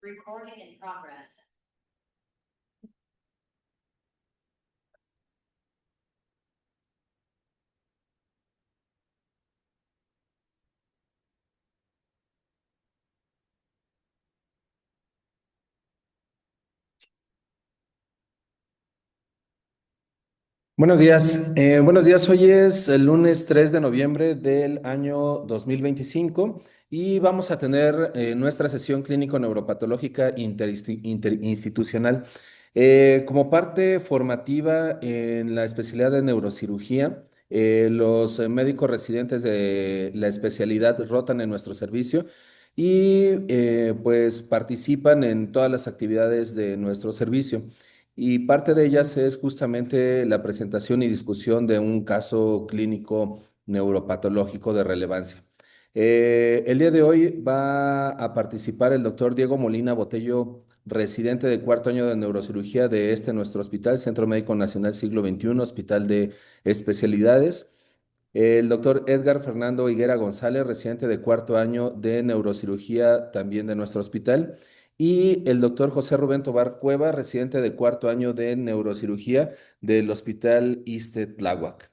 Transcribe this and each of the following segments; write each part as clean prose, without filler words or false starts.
Recording in progress. Buenos días. Hoy es el lunes 3 de noviembre del año 2025 y vamos a tener nuestra sesión clínico-neuropatológica interinstitucional. Como parte formativa en la especialidad de neurocirugía, los médicos residentes de la especialidad rotan en nuestro servicio y pues participan en todas las actividades de nuestro servicio. Y parte de ellas es justamente la presentación y discusión de un caso clínico neuropatológico de relevancia. El día de hoy va a participar el doctor Diego Molina Botello, residente de cuarto año de neurocirugía de nuestro hospital, Centro Médico Nacional Siglo XXI, Hospital de Especialidades. El doctor Edgar Fernando Higuera González, residente de cuarto año de neurocirugía también de nuestro hospital. Y el doctor José Rubén Tobar Cueva, residente de cuarto año de neurocirugía del Hospital Ixte Tláhuac.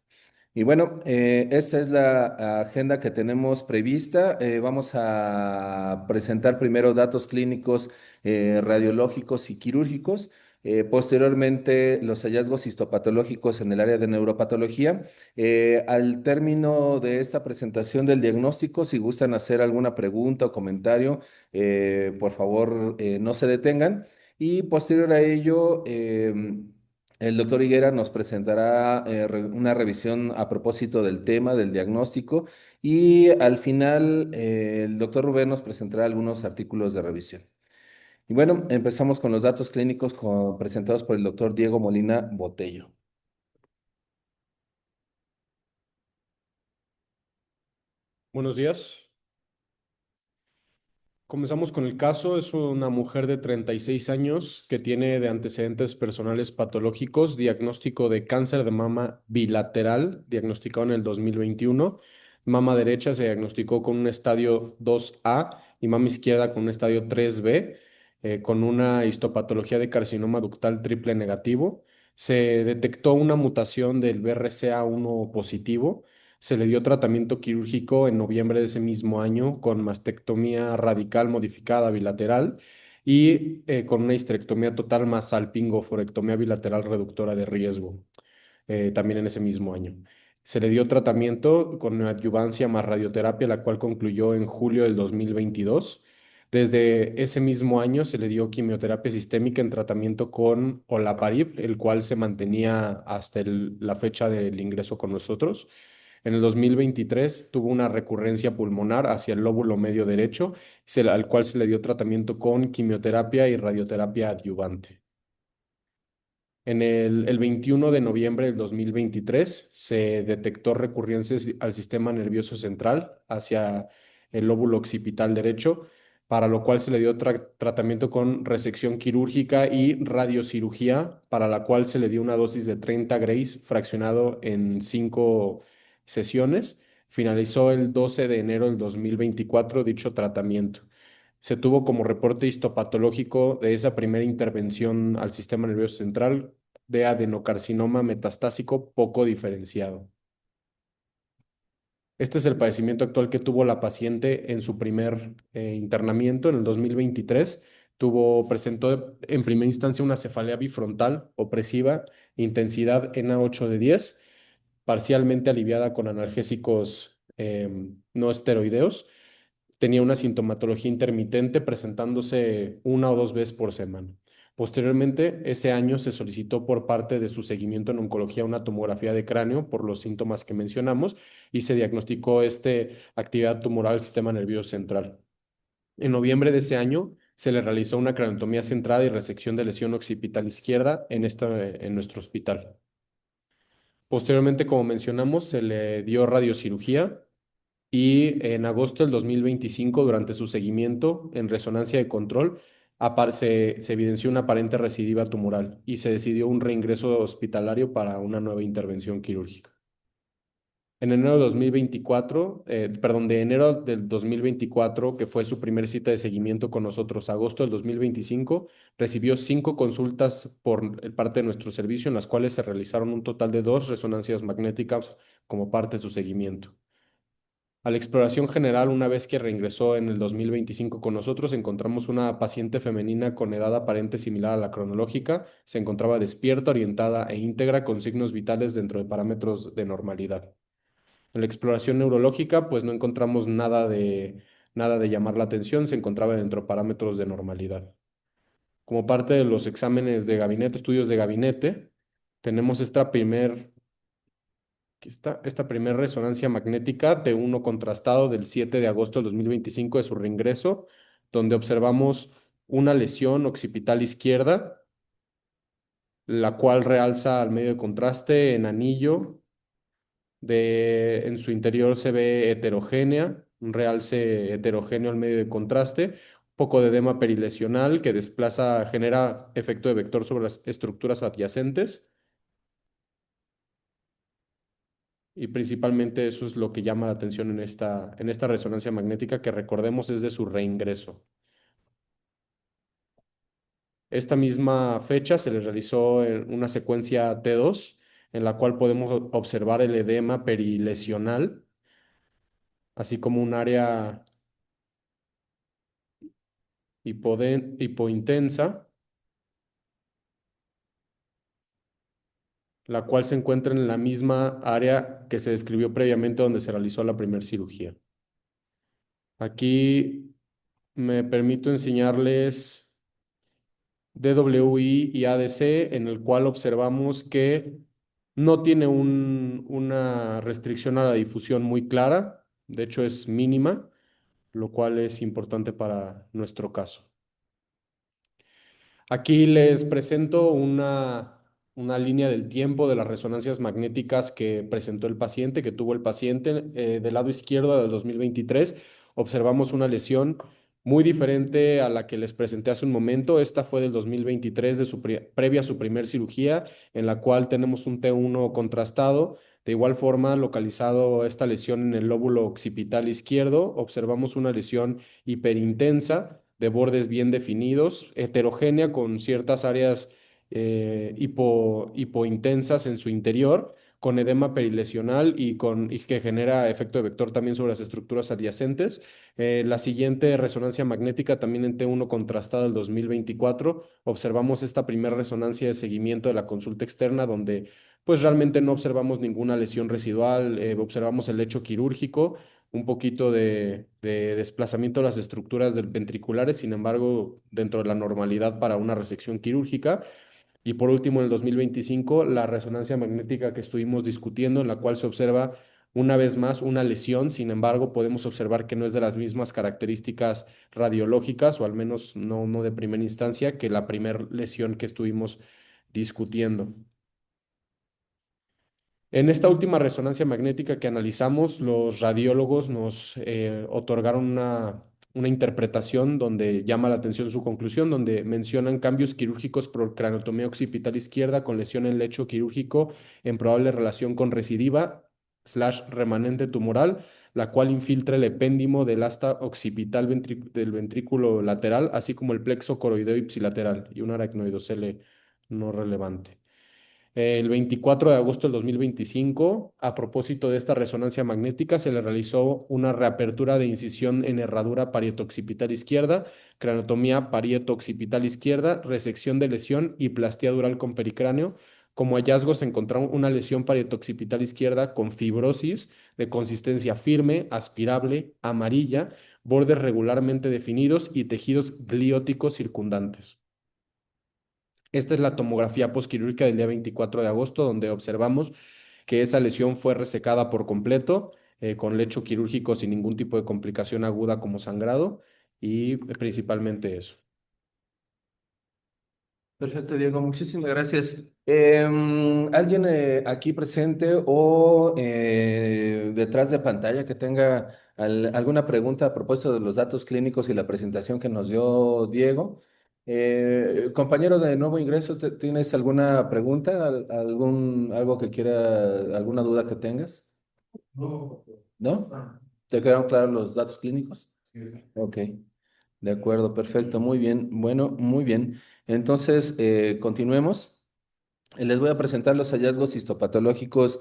Y bueno, esta es la agenda que tenemos prevista. Vamos a presentar primero datos clínicos, radiológicos y quirúrgicos. Posteriormente, los hallazgos histopatológicos en el área de neuropatología. Al término de esta presentación del diagnóstico, si gustan hacer alguna pregunta o comentario, por favor, no se detengan. Y posterior a ello, el doctor Higuera nos presentará una revisión a propósito del tema, del diagnóstico, y al final el doctor Rubén nos presentará algunos artículos de revisión. Y bueno, empezamos con los datos clínicos presentados por el doctor Diego Molina Botello. Buenos días. Comenzamos con el caso. Es una mujer de 36 años que tiene de antecedentes personales patológicos, diagnóstico de cáncer de mama bilateral, diagnosticado en el 2021. Mama derecha se diagnosticó con un estadio 2A y mama izquierda con un estadio 3B, con una histopatología de carcinoma ductal triple negativo. Se detectó una mutación del BRCA1 positivo. Se le dio tratamiento quirúrgico en noviembre de ese mismo año con mastectomía radical modificada bilateral y con una histerectomía total más salpingoforectomía bilateral reductora de riesgo, también en ese mismo año. Se le dio tratamiento con adyuvancia más radioterapia, la cual concluyó en julio del 2022. Desde ese mismo año se le dio quimioterapia sistémica en tratamiento con olaparib, el cual se mantenía hasta la fecha del ingreso con nosotros. En el 2023 tuvo una recurrencia pulmonar hacia el lóbulo medio derecho, al cual se le dio tratamiento con quimioterapia y radioterapia adyuvante. El 21 de noviembre del 2023 se detectó recurrencias al sistema nervioso central hacia el lóbulo occipital derecho, para lo cual se le dio tratamiento con resección quirúrgica y radiocirugía, para la cual se le dio una dosis de 30 grays fraccionado en 5 sesiones. Finalizó el 12 de enero del 2024 dicho tratamiento. Se tuvo como reporte histopatológico de esa primera intervención al sistema nervioso central de adenocarcinoma metastásico poco diferenciado. Este es el padecimiento actual que tuvo la paciente en su primer internamiento en el 2023. Presentó en primera instancia una cefalea bifrontal opresiva, intensidad NA8 de 10, parcialmente aliviada con analgésicos no esteroideos. Tenía una sintomatología intermitente presentándose una o dos veces por semana. Posteriormente, ese año se solicitó por parte de su seguimiento en oncología una tomografía de cráneo por los síntomas que mencionamos y se diagnosticó actividad tumoral del sistema nervioso central. En noviembre de ese año se le realizó una craniotomía centrada y resección de lesión occipital izquierda en nuestro hospital. Posteriormente, como mencionamos, se le dio radiocirugía y en agosto del 2025, durante su seguimiento en resonancia de control, se evidenció una aparente recidiva tumoral y se decidió un reingreso hospitalario para una nueva intervención quirúrgica. En enero de 2024, perdón, de enero del 2024, que fue su primer cita de seguimiento con nosotros, a agosto del 2025, recibió 5 consultas por parte de nuestro servicio, en las cuales se realizaron un total de 2 resonancias magnéticas como parte de su seguimiento. A la exploración general, una vez que reingresó en el 2025 con nosotros, encontramos una paciente femenina con edad aparente similar a la cronológica. Se encontraba despierta, orientada e íntegra con signos vitales dentro de parámetros de normalidad. En la exploración neurológica, pues no encontramos nada de llamar la atención, se encontraba dentro de parámetros de normalidad. Como parte de los exámenes de gabinete, estudios de gabinete, tenemos esta primer resonancia magnética T1 contrastado del 7 de agosto del 2025 de su reingreso, donde observamos una lesión occipital izquierda, la cual realza al medio de contraste en anillo. En su interior se ve heterogénea, un realce heterogéneo al medio de contraste, un poco de edema perilesional que genera efecto de vector sobre las estructuras adyacentes. Y principalmente eso es lo que llama la atención en esta resonancia magnética, que recordemos es de su reingreso. Esta misma fecha se le realizó una secuencia T2, en la cual podemos observar el edema perilesional, así como un área hipointensa, la cual se encuentra en la misma área que se describió previamente donde se realizó la primera cirugía. Aquí me permito enseñarles DWI y ADC, en el cual observamos que no tiene una restricción a la difusión muy clara, de hecho es mínima, lo cual es importante para nuestro caso. Aquí les presento una línea del tiempo de las resonancias magnéticas que presentó el paciente, que tuvo el paciente. Del lado izquierdo del 2023 observamos una lesión muy diferente a la que les presenté hace un momento. Esta fue del 2023, previa a su primer cirugía, en la cual tenemos un T1 contrastado. De igual forma, localizado esta lesión en el lóbulo occipital izquierdo, observamos una lesión hiperintensa de bordes bien definidos, heterogénea con ciertas áreas hipointensas en su interior, con edema perilesional y que genera efecto de vector también sobre las estructuras adyacentes. La siguiente resonancia magnética, también en T1 contrastada del 2024, observamos esta primera resonancia de seguimiento de la consulta externa, donde pues realmente no observamos ninguna lesión residual, observamos el lecho quirúrgico, un poquito de desplazamiento de las estructuras ventriculares, sin embargo, dentro de la normalidad para una resección quirúrgica. Y por último, en el 2025, la resonancia magnética que estuvimos discutiendo, en la cual se observa una vez más una lesión, sin embargo, podemos observar que no es de las mismas características radiológicas, o al menos no de primera instancia, que la primera lesión que estuvimos discutiendo. En esta última resonancia magnética que analizamos, los radiólogos nos otorgaron una interpretación donde llama la atención su conclusión, donde mencionan cambios quirúrgicos por craneotomía occipital izquierda con lesión en lecho quirúrgico en probable relación con recidiva/remanente tumoral, la cual infiltra el epéndimo del asta occipital del ventrículo lateral, así como el plexo coroideo ipsilateral y un aracnoidocele no relevante. El 24 de agosto del 2025, a propósito de esta resonancia magnética, se le realizó una reapertura de incisión en herradura parieto-occipital izquierda, craneotomía parieto-occipital izquierda, resección de lesión y plastía dural con pericráneo. Como hallazgos se encontró una lesión parieto-occipital izquierda con fibrosis de consistencia firme, aspirable, amarilla, bordes regularmente definidos y tejidos glióticos circundantes. Esta es la tomografía postquirúrgica del día 24 de agosto, donde observamos que esa lesión fue resecada por completo, con lecho quirúrgico sin ningún tipo de complicación aguda como sangrado, y principalmente eso. Perfecto, Diego, muchísimas gracias. ¿Alguien aquí presente o detrás de pantalla que tenga alguna pregunta a propósito de los datos clínicos y la presentación que nos dio Diego? Compañero de nuevo ingreso, ¿tienes alguna pregunta, algo que quiera, alguna duda que tengas? ¿No? ¿Te quedaron claros los datos clínicos? Ok, de acuerdo, perfecto, muy bien. Bueno, muy bien. Entonces, continuemos. Les voy a presentar los hallazgos histopatológicos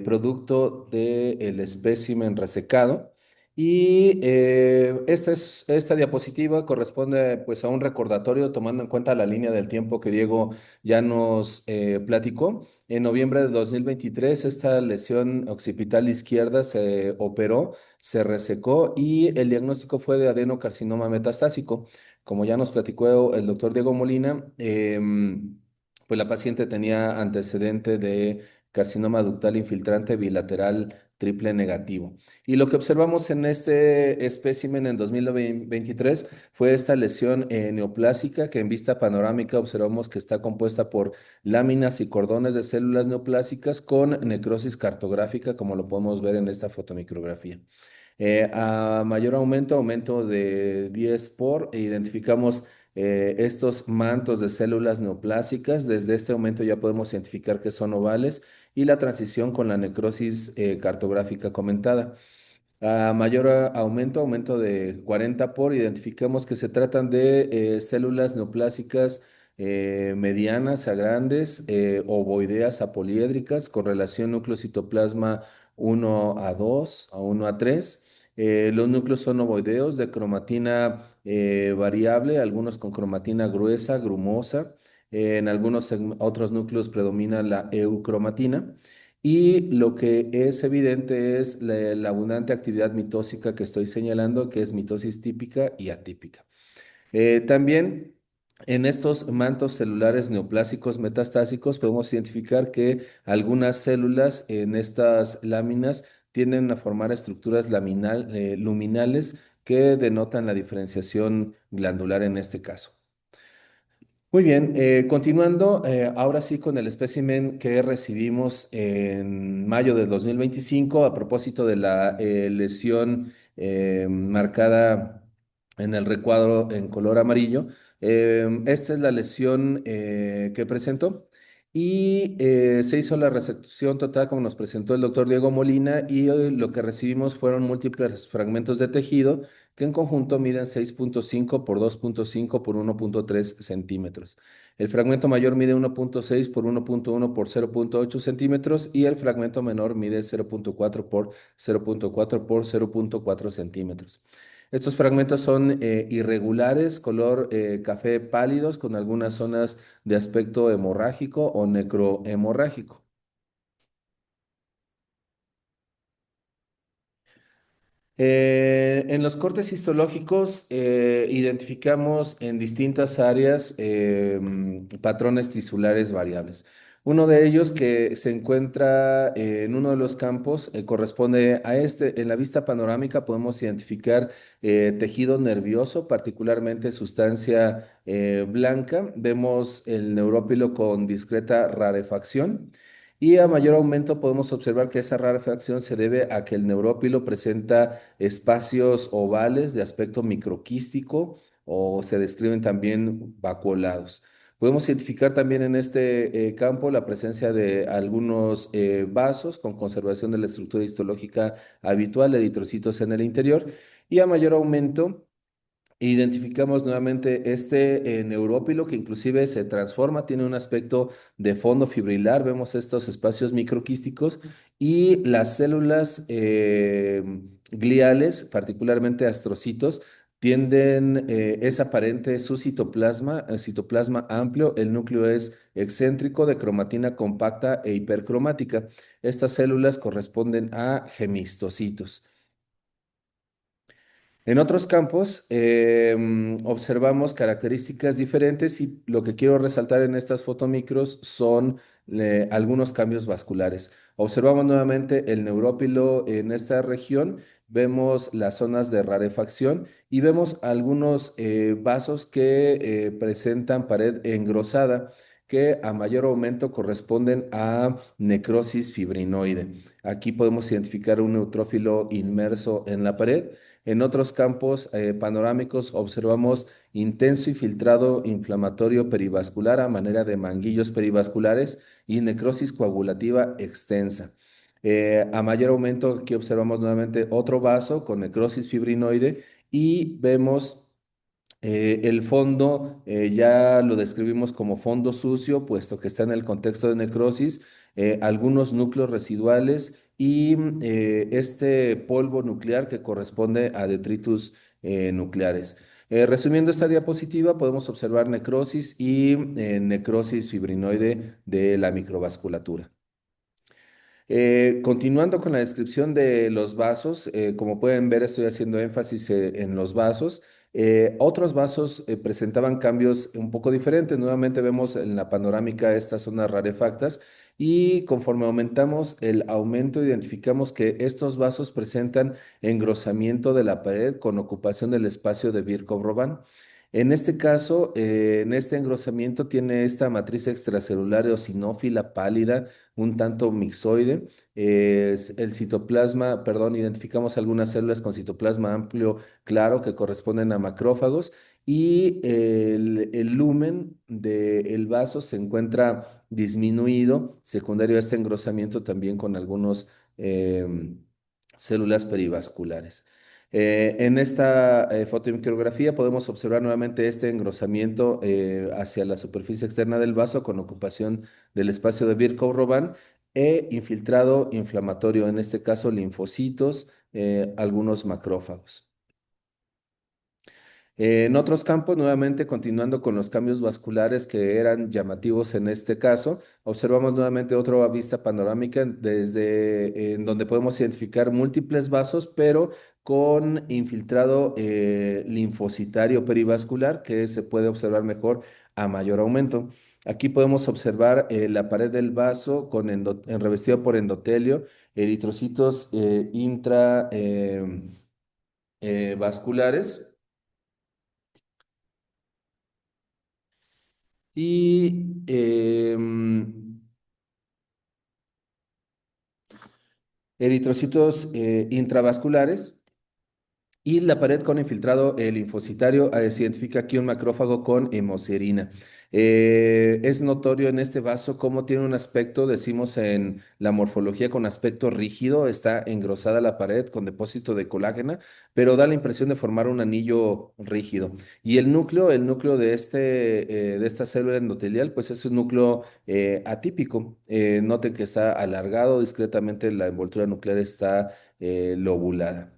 producto del espécimen resecado. Y esta diapositiva corresponde pues a un recordatorio tomando en cuenta la línea del tiempo que Diego ya nos platicó. En noviembre de 2023 esta lesión occipital izquierda se operó, se resecó y el diagnóstico fue de adenocarcinoma metastásico. Como ya nos platicó el doctor Diego Molina, pues la paciente tenía antecedente de carcinoma ductal infiltrante bilateral triple negativo. Y lo que observamos en este espécimen en 2023 fue esta lesión neoplásica que en vista panorámica observamos que está compuesta por láminas y cordones de células neoplásicas con necrosis cartográfica, como lo podemos ver en esta fotomicrografía. A mayor aumento, aumento de 10 por, identificamos estos mantos de células neoplásicas. Desde este aumento ya podemos identificar que son ovales y la transición con la necrosis cartográfica comentada. A mayor aumento, aumento de 40 por, identificamos que se tratan de células neoplásicas medianas a grandes, ovoideas a poliédricas, con relación núcleo-citoplasma 1:2, a 1:3. Los núcleos son ovoideos de cromatina variable, algunos con cromatina gruesa, grumosa. En algunos otros núcleos predomina la eucromatina. Y lo que es evidente es la abundante actividad mitósica que estoy señalando, que es mitosis típica y atípica. También en estos mantos celulares neoplásicos metastásicos podemos identificar que algunas células en estas láminas tienden a formar estructuras luminales que denotan la diferenciación glandular en este caso. Muy bien, continuando, ahora sí con el espécimen que recibimos en mayo del 2025 a propósito de la lesión marcada en el recuadro en color amarillo. Esta es la lesión que presentó y se hizo la resección total como nos presentó el doctor Diego Molina y lo que recibimos fueron múltiples fragmentos de tejido que en conjunto miden 6.5 por 2.5 por 1.3 centímetros. El fragmento mayor mide 1.6 por 1.1 por 0.8 centímetros y el fragmento menor mide 0.4 por 0.4 por 0.4 centímetros. Estos fragmentos son irregulares, color café pálidos, con algunas zonas de aspecto hemorrágico o necrohemorrágico. En los cortes histológicos identificamos en distintas áreas patrones tisulares variables. Uno de ellos que se encuentra en uno de los campos corresponde a este. En la vista panorámica podemos identificar tejido nervioso, particularmente sustancia blanca. Vemos el neurópilo con discreta rarefacción. Y a mayor aumento podemos observar que esa rarefacción se debe a que el neurópilo presenta espacios ovales de aspecto microquístico o se describen también vacuolados. Podemos identificar también en este campo la presencia de algunos vasos con conservación de la estructura histológica habitual, eritrocitos en el interior, y a mayor aumento identificamos nuevamente este neurópilo que inclusive se transforma, tiene un aspecto de fondo fibrilar, vemos estos espacios microquísticos y las células gliales, particularmente astrocitos, tienden, es aparente su citoplasma, citoplasma amplio, el núcleo es excéntrico de cromatina compacta e hipercromática. Estas células corresponden a gemistocitos. En otros campos observamos características diferentes y lo que quiero resaltar en estas fotomicros son algunos cambios vasculares. Observamos nuevamente el neurópilo en esta región, vemos las zonas de rarefacción y vemos algunos vasos que presentan pared engrosada que a mayor aumento corresponden a necrosis fibrinoide. Aquí podemos identificar un neutrófilo inmerso en la pared. En otros campos panorámicos observamos intenso y filtrado inflamatorio perivascular a manera de manguillos perivasculares y necrosis coagulativa extensa. A mayor aumento, aquí observamos nuevamente otro vaso con necrosis fibrinoide y vemos el fondo ya lo describimos como fondo sucio, puesto que está en el contexto de necrosis, algunos núcleos residuales y este polvo nuclear que corresponde a detritus nucleares. Resumiendo esta diapositiva, podemos observar necrosis y necrosis fibrinoide de la microvasculatura. Continuando con la descripción de los vasos, como pueden ver, estoy haciendo énfasis en los vasos. Otros vasos presentaban cambios un poco diferentes. Nuevamente vemos en la panorámica estas zonas rarefactas y conforme aumentamos el aumento, identificamos que estos vasos presentan engrosamiento de la pared con ocupación del espacio de Birkhoff-Robin. En este caso, en este engrosamiento tiene esta matriz extracelular eosinófila pálida, un tanto mixoide. El citoplasma, perdón, identificamos algunas células con citoplasma amplio claro que corresponden a macrófagos y el lumen del vaso se encuentra disminuido, secundario a este engrosamiento también con algunos células perivasculares. En esta fotomicrografía podemos observar nuevamente este engrosamiento hacia la superficie externa del vaso con ocupación del espacio de Birkhoff-Robin e infiltrado inflamatorio, en este caso linfocitos, algunos macrófagos. En otros campos, nuevamente continuando con los cambios vasculares que eran llamativos en este caso, observamos nuevamente otra vista panorámica desde en donde podemos identificar múltiples vasos, pero con infiltrado linfocitario perivascular que se puede observar mejor a mayor aumento. Aquí podemos observar la pared del vaso con revestido por endotelio, eritrocitos intra vasculares y eritrocitos intravasculares y la pared con infiltrado linfocitario se identifica aquí un macrófago con hemoserina. Es notorio en este vaso cómo tiene un aspecto, decimos en la morfología, con aspecto rígido, está engrosada la pared con depósito de colágena, pero da la impresión de formar un anillo rígido. Y el núcleo de esta célula endotelial, pues es un núcleo atípico. Noten que está alargado discretamente, la envoltura nuclear está lobulada.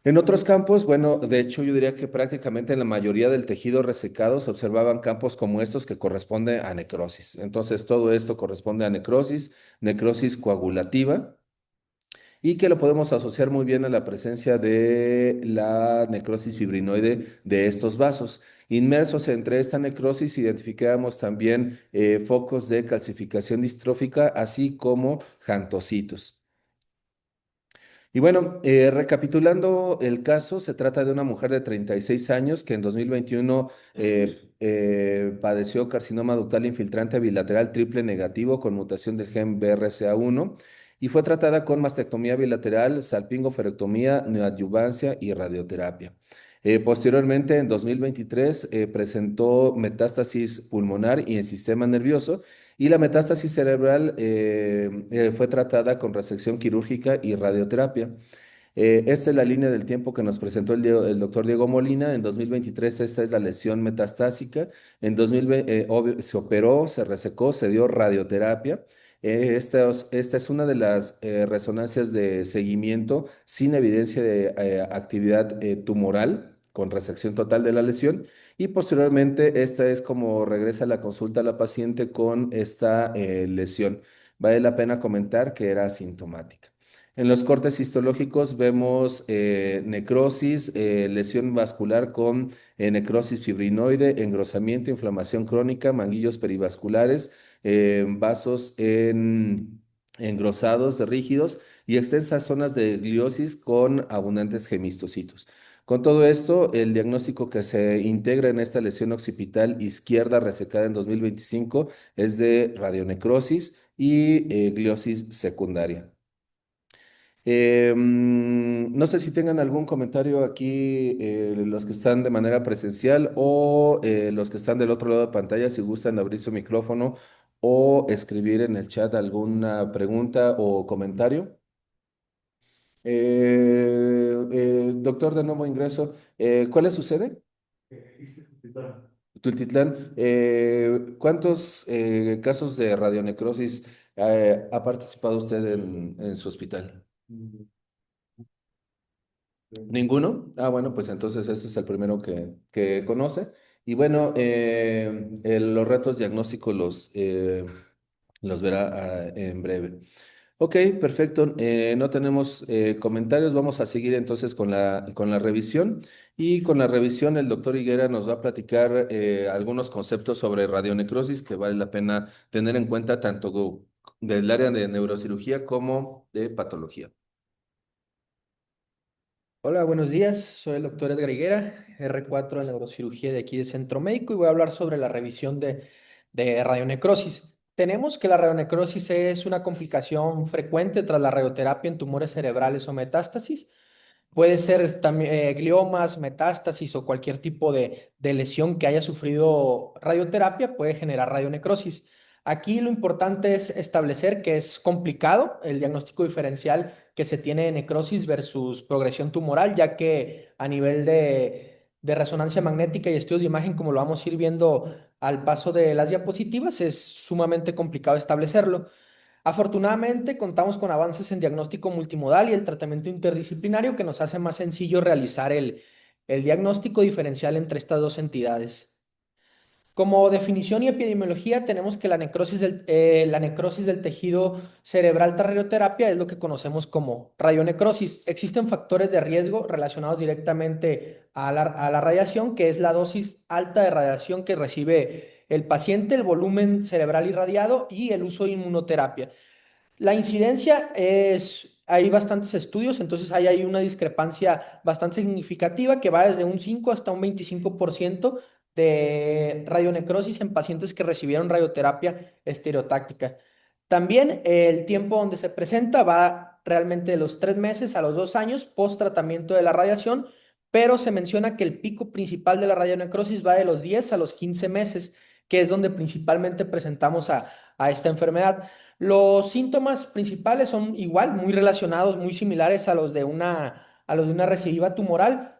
En otros campos, bueno, de hecho yo diría que prácticamente en la mayoría del tejido resecado se observaban campos como estos que corresponden a necrosis. Entonces todo esto corresponde a necrosis, necrosis coagulativa y que lo podemos asociar muy bien a la presencia de la necrosis fibrinoide de estos vasos. Inmersos entre esta necrosis identificamos también focos de calcificación distrófica, así como jantocitos. Y bueno, recapitulando el caso, se trata de una mujer de 36 años que en 2021 padeció carcinoma ductal infiltrante bilateral triple negativo con mutación del gen BRCA1 y fue tratada con mastectomía bilateral, salpingoferectomía, neoadyuvancia y radioterapia. Posteriormente, en 2023, presentó metástasis pulmonar y en sistema nervioso y la metástasis cerebral fue tratada con resección quirúrgica y radioterapia. Esta es la línea del tiempo que nos presentó el doctor Diego Molina. En 2023 esta es la lesión metastásica. En 2020 se operó, se resecó, se dio radioterapia. Esta es una de las resonancias de seguimiento sin evidencia de actividad tumoral con resección total de la lesión. Y posteriormente, esta es como regresa la consulta a la paciente con esta lesión. Vale la pena comentar que era asintomática. En los cortes histológicos vemos necrosis, lesión vascular con necrosis fibrinoide, engrosamiento, inflamación crónica, manguillos perivasculares, vasos engrosados, rígidos y extensas zonas de gliosis con abundantes gemistocitos. Con todo esto, el diagnóstico que se integra en esta lesión occipital izquierda resecada en 2025 es de radionecrosis y gliosis secundaria. No sé si tengan algún comentario aquí, los que están de manera presencial o los que están del otro lado de pantalla, si gustan abrir su micrófono o escribir en el chat alguna pregunta o comentario. Doctor de nuevo ingreso, ¿cuál es su sede? Tultitlán. ¿Cuántos casos de radionecrosis ha participado usted en su hospital? ¿Ninguno? Ah, bueno, pues entonces este es el primero que conoce. Y bueno, los retos diagnósticos los verá en breve. Ok, perfecto. No tenemos comentarios. Vamos a seguir entonces con la revisión. Y con la revisión, el doctor Higuera nos va a platicar algunos conceptos sobre radionecrosis que vale la pena tener en cuenta tanto del área de neurocirugía como de patología. Hola, buenos días. Soy el doctor Edgar Higuera, R4 de Neurocirugía de aquí de Centro Médico y voy a hablar sobre la revisión de radionecrosis. Tenemos que la radionecrosis es una complicación frecuente tras la radioterapia en tumores cerebrales o metástasis. Puede ser también gliomas, metástasis o cualquier tipo de lesión que haya sufrido radioterapia puede generar radionecrosis. Aquí lo importante es establecer que es complicado el diagnóstico diferencial que se tiene de necrosis versus progresión tumoral, ya que a nivel de resonancia magnética y estudios de imagen, como lo vamos a ir viendo al paso de las diapositivas, es sumamente complicado establecerlo. Afortunadamente, contamos con avances en diagnóstico multimodal y el tratamiento interdisciplinario que nos hace más sencillo realizar el diagnóstico diferencial entre estas dos entidades. Como definición y epidemiología, tenemos que la necrosis del tejido cerebral tras radioterapia es lo que conocemos como radionecrosis. Existen factores de riesgo relacionados directamente a la radiación, que es la dosis alta de radiación que recibe el paciente, el volumen cerebral irradiado y el uso de inmunoterapia. La incidencia hay bastantes estudios, entonces ahí hay una discrepancia bastante significativa que va desde un 5 hasta un 25% de radionecrosis en pacientes que recibieron radioterapia estereotáctica. También el tiempo donde se presenta va realmente de los 3 meses a los 2 años post tratamiento de la radiación, pero se menciona que el pico principal de la radionecrosis va de los 10 a los 15 meses, que es donde principalmente presentamos a esta enfermedad. Los síntomas principales son igual, muy relacionados, muy similares a los de una recidiva tumoral.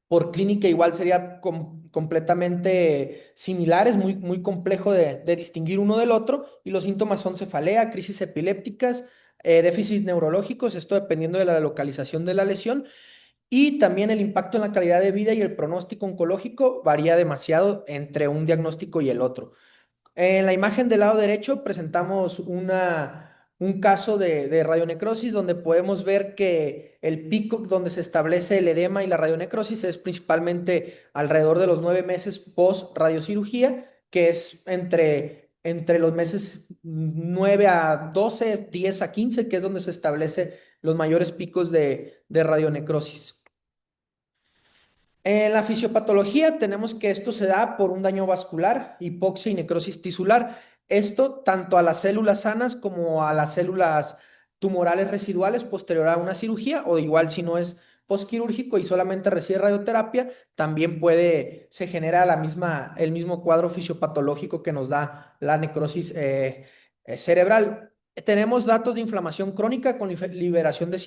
Por clínica igual sería completamente similares, muy complejo de distinguir uno del otro. Y los síntomas son cefalea, crisis epilépticas, déficits neurológicos, esto dependiendo de la localización de la lesión. Y también el impacto en la calidad de vida y el pronóstico oncológico varía demasiado entre un diagnóstico y el otro. En la imagen del lado derecho presentamos un caso de radionecrosis donde podemos ver que el pico donde se establece el edema y la radionecrosis es principalmente alrededor de los 9 meses post radiocirugía, que es entre los meses 9 a 12, 10 a 15, que es donde se establece los mayores picos de radionecrosis. En la fisiopatología tenemos que esto se da por un daño vascular, hipoxia y necrosis tisular. Esto tanto a las células sanas como a las células tumorales residuales posterior a una cirugía o igual si no es postquirúrgico y solamente recibe radioterapia, también se genera el mismo cuadro fisiopatológico que nos da la necrosis cerebral. Tenemos datos de inflamación crónica con liberación de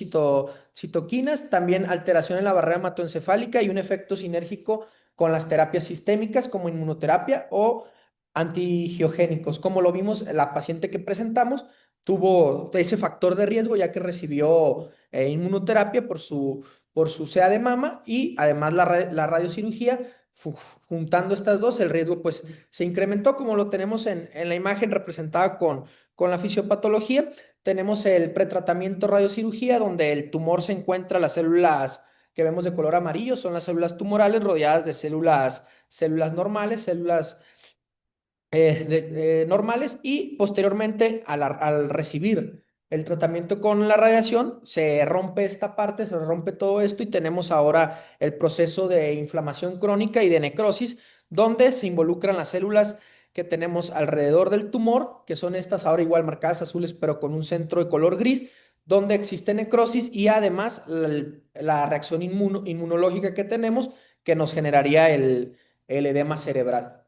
citoquinas, también alteración en la barrera hematoencefálica y un efecto sinérgico con las terapias sistémicas como inmunoterapia o antigiogénicos. Como lo vimos, la paciente que presentamos tuvo ese factor de riesgo ya que recibió inmunoterapia por su CA de mama y además la radiocirugía. Juntando estas dos, el riesgo pues se incrementó como lo tenemos en la imagen representada con la fisiopatología. Tenemos el pretratamiento radiocirugía, donde el tumor se encuentra, las células que vemos de color amarillo son las células tumorales rodeadas de células normales, células normales y posteriormente al recibir el tratamiento con la radiación se rompe esta parte, se rompe todo esto y tenemos ahora el proceso de inflamación crónica y de necrosis donde se involucran las células que tenemos alrededor del tumor, que son estas ahora igual marcadas azules pero con un centro de color gris, donde existe necrosis y además la reacción inmunológica que tenemos que nos generaría el edema cerebral.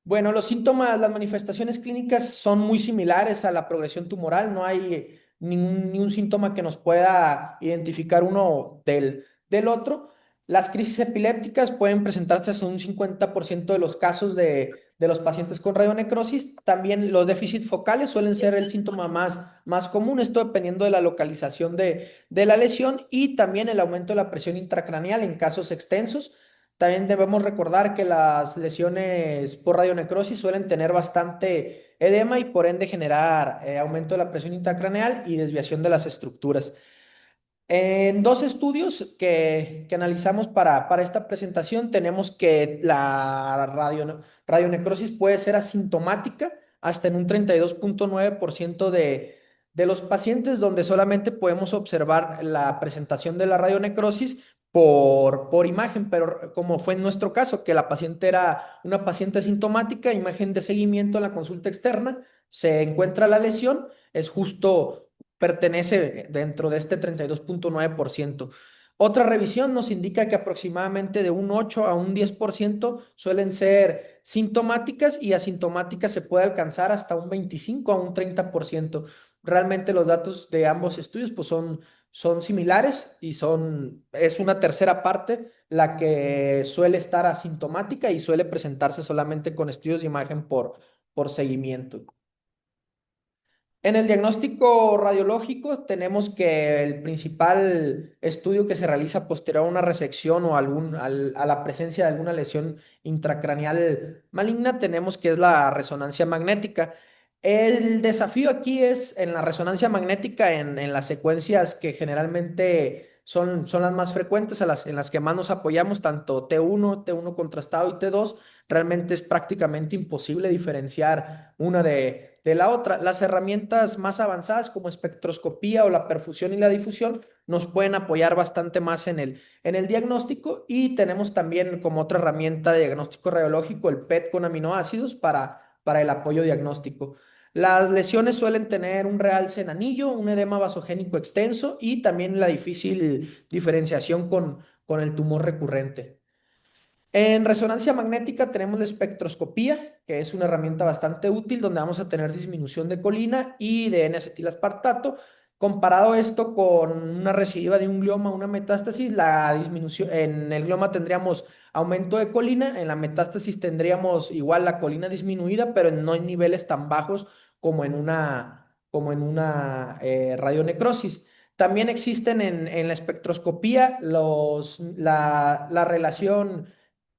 Bueno, los síntomas, las manifestaciones clínicas son muy similares a la progresión tumoral. No hay ni un síntoma que nos pueda identificar uno del otro. Las crisis epilépticas pueden presentarse hasta un 50% de los casos de los pacientes con radionecrosis. También los déficits focales suelen ser el síntoma más común, esto dependiendo de la localización de la lesión, y también el aumento de la presión intracraneal en casos extensos. También debemos recordar que las lesiones por radionecrosis suelen tener bastante edema y por ende generar aumento de la presión intracraneal y desviación de las estructuras. En dos estudios que analizamos para esta presentación, tenemos que la radionecrosis puede ser asintomática hasta en un 32,9% de los pacientes, donde solamente podemos observar la presentación de la radionecrosis por imagen, pero como fue en nuestro caso, que la paciente era una paciente asintomática, imagen de seguimiento en la consulta externa, se encuentra la lesión, es justo pertenece dentro de este 32,9%. Otra revisión nos indica que aproximadamente de un 8 a un 10% suelen ser sintomáticas y asintomáticas se puede alcanzar hasta un 25 a un 30%. Realmente los datos de ambos estudios pues son similares y es una tercera parte la que suele estar asintomática y suele presentarse solamente con estudios de imagen por seguimiento. En el diagnóstico radiológico tenemos que el principal estudio que se realiza posterior a una resección o a la presencia de alguna lesión intracraneal maligna, tenemos que es la resonancia magnética. El desafío aquí es en la resonancia magnética, en las secuencias que generalmente son las más frecuentes, en las que más nos apoyamos, tanto T1 contrastado y T2, realmente es prácticamente imposible diferenciar una de la otra. Las herramientas más avanzadas como espectroscopía o la perfusión y la difusión nos pueden apoyar bastante más en el diagnóstico, y tenemos también como otra herramienta de diagnóstico radiológico el PET con aminoácidos para el apoyo diagnóstico. Las lesiones suelen tener un realce en anillo, un edema vasogénico extenso y también la difícil diferenciación con el tumor recurrente. En resonancia magnética tenemos la espectroscopía, que es una herramienta bastante útil donde vamos a tener disminución de colina y de N-acetilaspartato. Comparado esto con una recidiva de un glioma, una metástasis, la disminución en el glioma tendríamos aumento de colina, en la metástasis tendríamos igual la colina disminuida, pero no en niveles tan bajos como en una radionecrosis. También existen en la espectroscopía la relación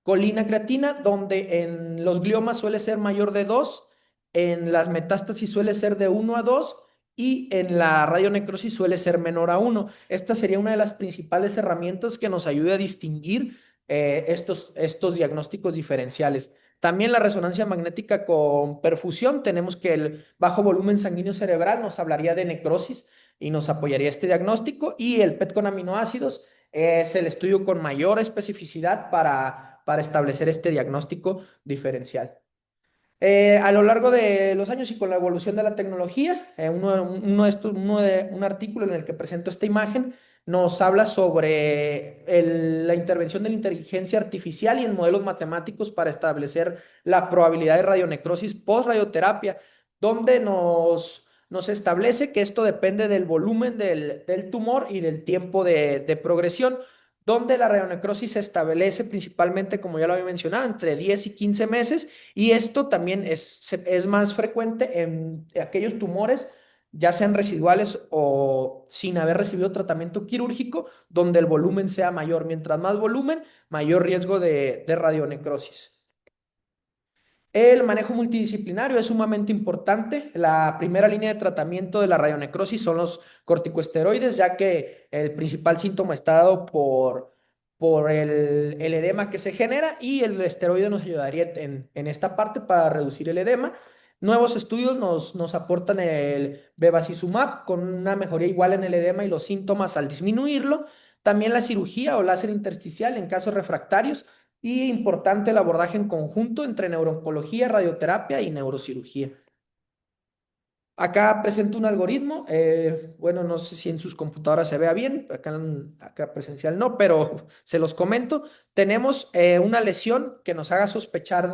colina-creatina, donde en los gliomas suele ser mayor de 2, en las metástasis suele ser de 1 a 2 y en la radionecrosis suele ser menor a 1. Esta sería una de las principales herramientas que nos ayude a distinguir estos diagnósticos diferenciales. También la resonancia magnética con perfusión, tenemos que el bajo volumen sanguíneo cerebral nos hablaría de necrosis y nos apoyaría este diagnóstico, y el PET con aminoácidos es el estudio con mayor especificidad para establecer este diagnóstico diferencial. A lo largo de los años y con la evolución de la tecnología, un artículo en el que presento esta imagen nos habla sobre la intervención de la inteligencia artificial y en modelos matemáticos para establecer la probabilidad de radionecrosis post-radioterapia, donde nos establece que esto depende del volumen del tumor y del tiempo de progresión, donde la radionecrosis se establece principalmente, como ya lo había mencionado, entre 10 y 15 meses, y esto también es más frecuente en aquellos tumores, ya sean residuales o sin haber recibido tratamiento quirúrgico, donde el volumen sea mayor. Mientras más volumen, mayor riesgo de radionecrosis. El manejo multidisciplinario es sumamente importante. La primera línea de tratamiento de la radionecrosis son los corticosteroides, ya que el principal síntoma está dado por el edema que se genera, y el esteroide nos ayudaría en esta parte para reducir el edema. Nuevos estudios nos aportan el bevacizumab con una mejoría igual en el edema y los síntomas al disminuirlo. También la cirugía o láser intersticial en casos refractarios, y importante el abordaje en conjunto entre neurooncología, radioterapia y neurocirugía. Acá presento un algoritmo, bueno, no sé si en sus computadoras se vea bien, acá presencial no, pero se los comento. Tenemos una lesión que nos haga sospechar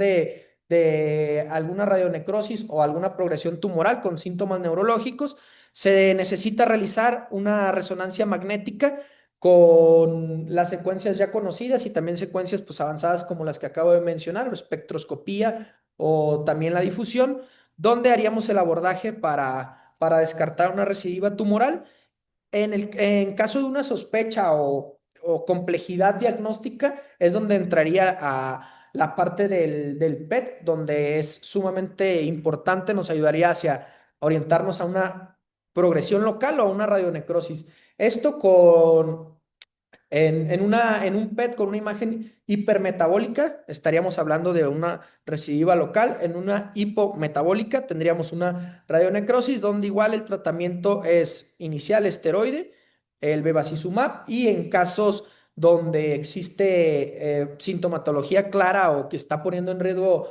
de alguna radionecrosis o alguna progresión tumoral con síntomas neurológicos, se necesita realizar una resonancia magnética con las secuencias ya conocidas y también secuencias pues, avanzadas como las que acabo de mencionar, espectroscopía o también la difusión, donde haríamos el abordaje para descartar una recidiva tumoral. En caso de una sospecha o complejidad diagnóstica, es donde entraría a la parte del PET, donde es sumamente importante, nos ayudaría hacia orientarnos a una progresión local o a una radionecrosis. Esto en un PET con una imagen hipermetabólica, estaríamos hablando de una recidiva local. En una hipometabólica tendríamos una radionecrosis, donde igual el tratamiento es inicial esteroide, el bevacizumab, y en casos donde existe sintomatología clara o que está poniendo en riesgo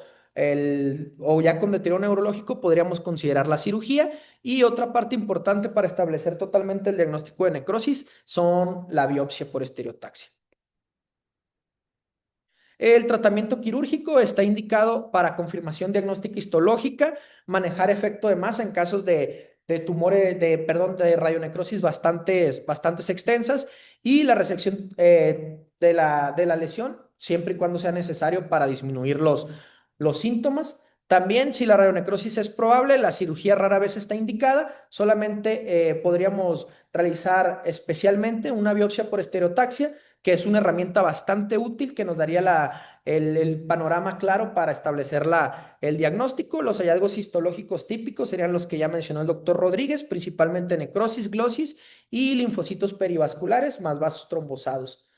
o ya con deterioro neurológico, podríamos considerar la cirugía. Y otra parte importante para establecer totalmente el diagnóstico de necrosis son la biopsia por estereotaxia. El tratamiento quirúrgico está indicado para confirmación diagnóstica histológica, manejar efecto de masa en casos de tumores, perdón, de radionecrosis bastantes extensas, y la resección de la lesión, siempre y cuando sea necesario para disminuir los síntomas. También, si la radionecrosis es probable, la cirugía rara vez está indicada. Solamente podríamos realizar especialmente una biopsia por estereotaxia, que es una herramienta bastante útil que nos daría el panorama claro para establecer el diagnóstico. Los hallazgos histológicos típicos serían los que ya mencionó el doctor Rodríguez, principalmente necrosis, glosis y linfocitos perivasculares más vasos trombosados.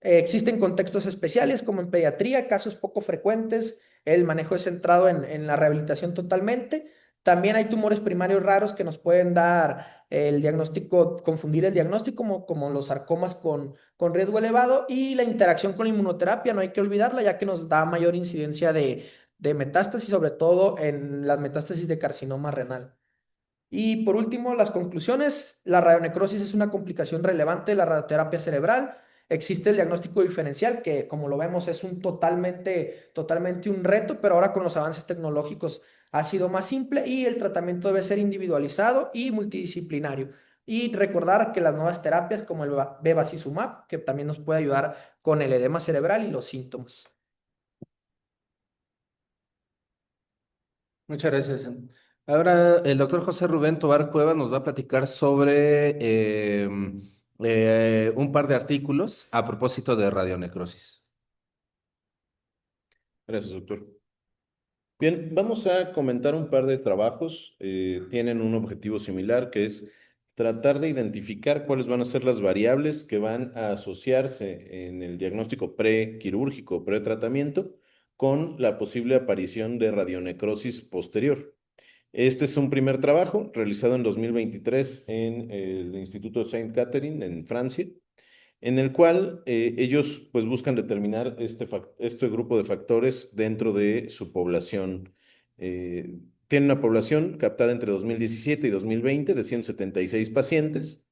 Existen contextos especiales como en pediatría, casos poco frecuentes, el manejo es centrado en la rehabilitación totalmente. También hay tumores primarios raros que nos pueden dar el diagnóstico, confundir el diagnóstico como los sarcomas con riesgo elevado, y la interacción con la inmunoterapia no hay que olvidarla, ya que nos da mayor incidencia de metástasis, sobre todo en las metástasis de carcinoma renal. Y por último, las conclusiones. La radionecrosis es una complicación relevante de la radioterapia cerebral. Existe el diagnóstico diferencial, que como lo vemos es totalmente un reto, pero ahora con los avances tecnológicos ha sido más simple, y el tratamiento debe ser individualizado y multidisciplinario. Y recordar que las nuevas terapias como el bevacizumab, que también nos puede ayudar con el edema cerebral y los síntomas. Muchas gracias. Ahora el doctor José Rubén Tobar Cuevas nos va a platicar sobre un par de artículos a propósito de radionecrosis. Gracias, doctor. Bien, vamos a comentar un par de trabajos. Tienen un objetivo similar, que es tratar de identificar cuáles van a ser las variables que van a asociarse en el diagnóstico prequirúrgico, pretratamiento, con la posible aparición de radionecrosis posterior. Este es un primer trabajo realizado en 2023 en el Instituto Saint Catherine en Francia, en el cual ellos pues buscan determinar este grupo de factores dentro de su población. Tiene una población captada entre 2017 y 2020 de 176 pacientes.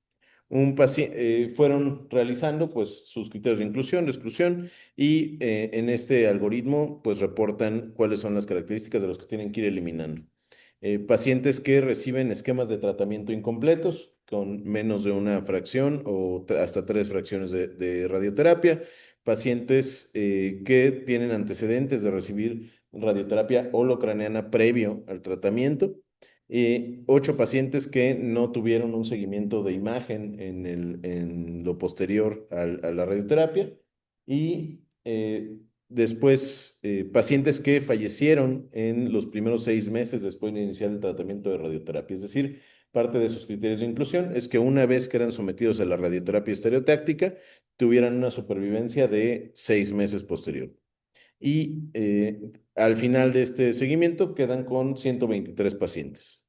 Fueron realizando pues sus criterios de inclusión, de exclusión, y en este algoritmo pues reportan cuáles son las características de los que tienen que ir eliminando. Pacientes que reciben esquemas de tratamiento incompletos, con menos de una fracción o hasta 3 fracciones de radioterapia, pacientes que tienen antecedentes de recibir radioterapia holocraneana previo al tratamiento, 8 pacientes que no tuvieron un seguimiento de imagen en lo posterior a la radioterapia, y después pacientes que fallecieron en los primeros 6 meses después de iniciar el tratamiento de radioterapia. Es decir, parte de sus criterios de inclusión es que una vez que eran sometidos a la radioterapia estereotáctica, tuvieran una supervivencia de 6 meses posterior. Y al final de este seguimiento quedan con 123 pacientes.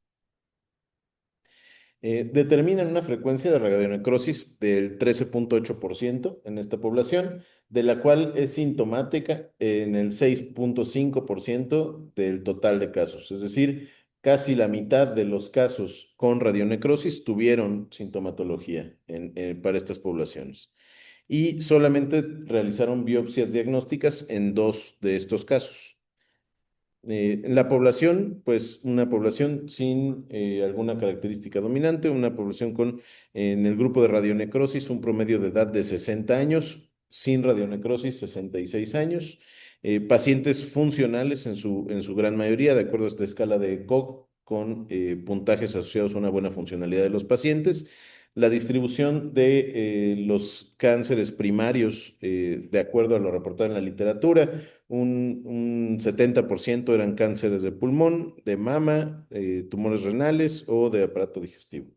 Determinan una frecuencia de radionecrosis del 13,8% en esta población, de la cual es sintomática en el 6,5% del total de casos. Es decir, casi la mitad de los casos con radionecrosis tuvieron sintomatología para estas poblaciones. Y solamente realizaron biopsias diagnósticas en 2 de estos casos. En la población, pues una población sin alguna característica dominante, una población con, en el grupo de radionecrosis, un promedio de edad de 60 años, sin radionecrosis, 66 años, pacientes funcionales en su gran mayoría, de acuerdo a esta escala de Koch, con puntajes asociados a una buena funcionalidad de los pacientes. La distribución de los cánceres primarios, de acuerdo a lo reportado en la literatura, un 70% eran cánceres de pulmón, de mama, tumores renales o de aparato digestivo.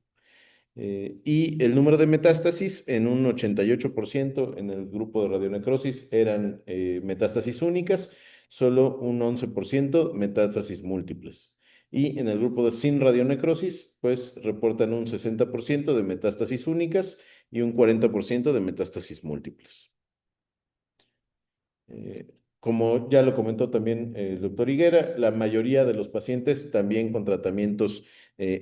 Y el número de metástasis en un 88% en el grupo de radionecrosis eran metástasis únicas, solo un 11% metástasis múltiples. Y en el grupo de sin radionecrosis, pues reportan un 60% de metástasis únicas y un 40% de metástasis múltiples. Como ya lo comentó también el doctor Higuera, la mayoría de los pacientes también con tratamientos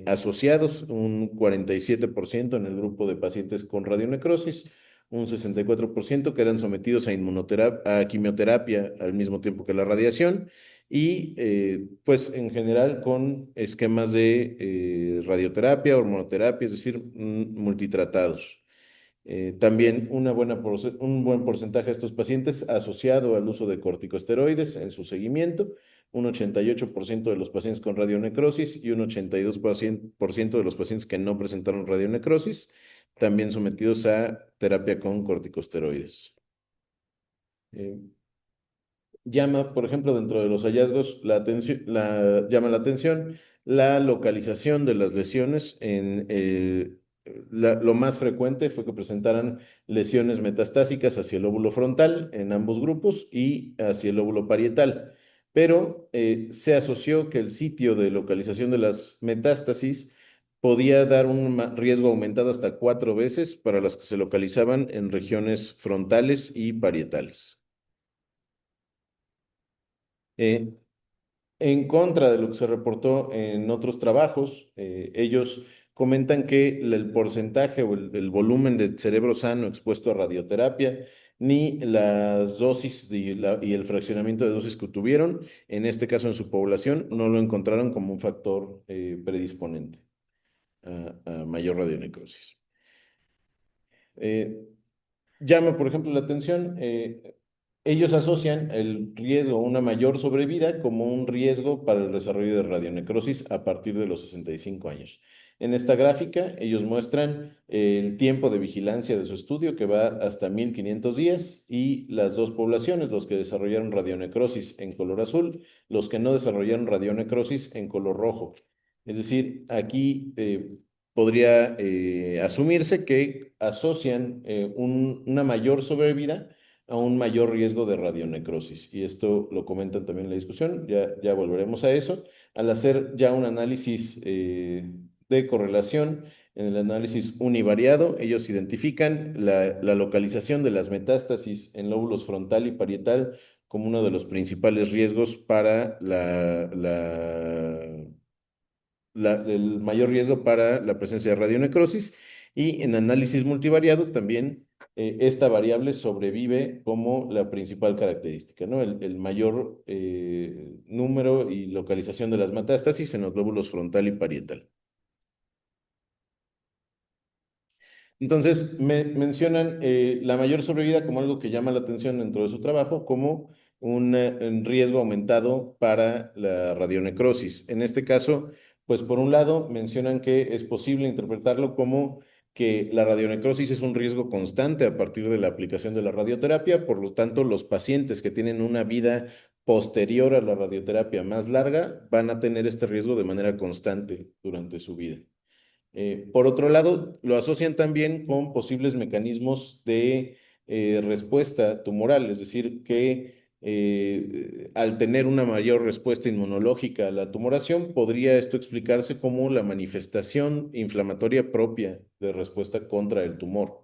asociados, un 47% en el grupo de pacientes con radionecrosis, un 64% que eran sometidos a quimioterapia al mismo tiempo que la radiación y pues en general con esquemas de radioterapia, hormonoterapia, es decir, multitratados. También un buen porcentaje de estos pacientes asociado al uso de corticosteroides en su seguimiento, un 88% de los pacientes con radionecrosis y un 82% de los pacientes que no presentaron radionecrosis, también sometidos a terapia con corticosteroides. Eh, Llama, por ejemplo, dentro de los hallazgos, llama la atención la localización de las lesiones. Lo más frecuente fue que presentaran lesiones metastásicas hacia el lóbulo frontal en ambos grupos y hacia el lóbulo parietal. Pero se asoció que el sitio de localización de las metástasis podía dar un riesgo aumentado hasta 4 veces para las que se localizaban en regiones frontales y parietales. Eh, En contra de lo que se reportó en otros trabajos, ellos comentan que el porcentaje o el volumen de cerebro sano expuesto a radioterapia, ni las dosis y el fraccionamiento de dosis que tuvieron, en este caso en su población, no lo encontraron como un factor predisponente a mayor radionecrosis. Eh, Llama, por ejemplo, la atención, ellos asocian el riesgo a una mayor sobrevida como un riesgo para el desarrollo de radionecrosis a partir de los 65 años. En esta gráfica, ellos muestran el tiempo de vigilancia de su estudio, que va hasta 1500 días, y las dos poblaciones, los que desarrollaron radionecrosis en color azul, los que no desarrollaron radionecrosis en color rojo. Es decir, aquí podría asumirse que asocian una mayor sobrevida a un mayor riesgo de radionecrosis. Y esto lo comentan también en la discusión, ya volveremos a eso. Al hacer ya un análisis de correlación, en el análisis univariado, ellos identifican la localización de las metástasis en lóbulos frontal y parietal como uno de los principales riesgos para el mayor riesgo para la presencia de radionecrosis, y en análisis multivariado también esta variable sobrevive como la principal característica, ¿no? El mayor número y localización de las metástasis en los lóbulos frontal y parietal. Entonces, mencionan la mayor sobrevida como algo que llama la atención dentro de su trabajo, como un riesgo aumentado para la radionecrosis. En este caso, pues por un lado, mencionan que es posible interpretarlo como que la radionecrosis es un riesgo constante a partir de la aplicación de la radioterapia, por lo tanto, los pacientes que tienen una vida posterior a la radioterapia más larga van a tener este riesgo de manera constante durante su vida. Por otro lado, lo asocian también con posibles mecanismos de respuesta tumoral, es decir, que al tener una mayor respuesta inmunológica a la tumoración, podría esto explicarse como la manifestación inflamatoria propia de respuesta contra el tumor.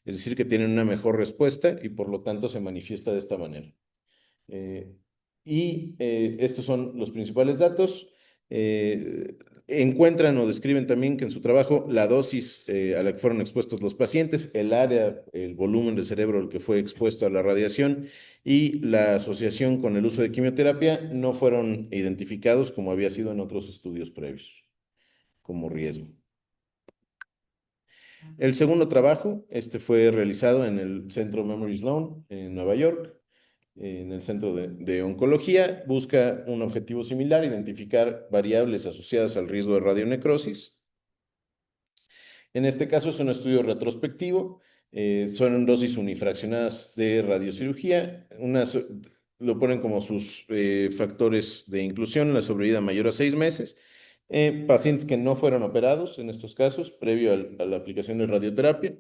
Es decir, que tienen una mejor respuesta y por lo tanto se manifiesta de esta manera. Estos son los principales datos. Encuentran o describen también que en su trabajo la dosis a la que fueron expuestos los pacientes, el área, el volumen de cerebro al que fue expuesto a la radiación y la asociación con el uso de quimioterapia no fueron identificados como había sido en otros estudios previos como riesgo. El segundo trabajo, este fue realizado en el Centro Memory Sloan en Nueva York, en el Centro de Oncología. Busca un objetivo similar, identificar variables asociadas al riesgo de radionecrosis. En este caso es un estudio retrospectivo, son dosis unifraccionadas de radiocirugía, lo ponen como sus factores de inclusión, la sobrevida mayor a 6 meses, pacientes que no fueron operados en estos casos, previo a la aplicación de radioterapia,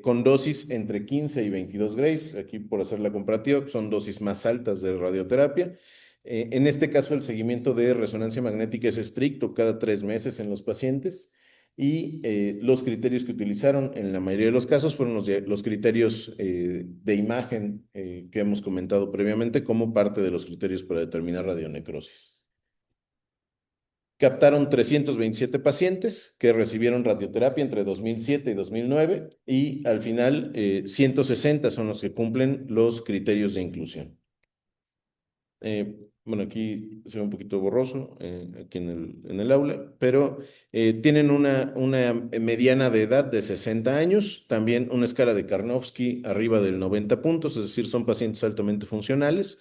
con dosis entre 15 y 22 grays, aquí por hacer la comparativa, son dosis más altas de radioterapia. En este caso, el seguimiento de resonancia magnética es estricto cada 3 meses en los pacientes y los criterios que utilizaron en la mayoría de los casos fueron los criterios de imagen que hemos comentado previamente como parte de los criterios para determinar radionecrosis. Captaron 327 pacientes que recibieron radioterapia entre 2007 y 2009 y al final 160 son los que cumplen los criterios de inclusión. Bueno, aquí se ve un poquito borroso, aquí en el aula, pero tienen una mediana de edad de 60 años, también una escala de Karnofsky arriba del 90 puntos, es decir, son pacientes altamente funcionales.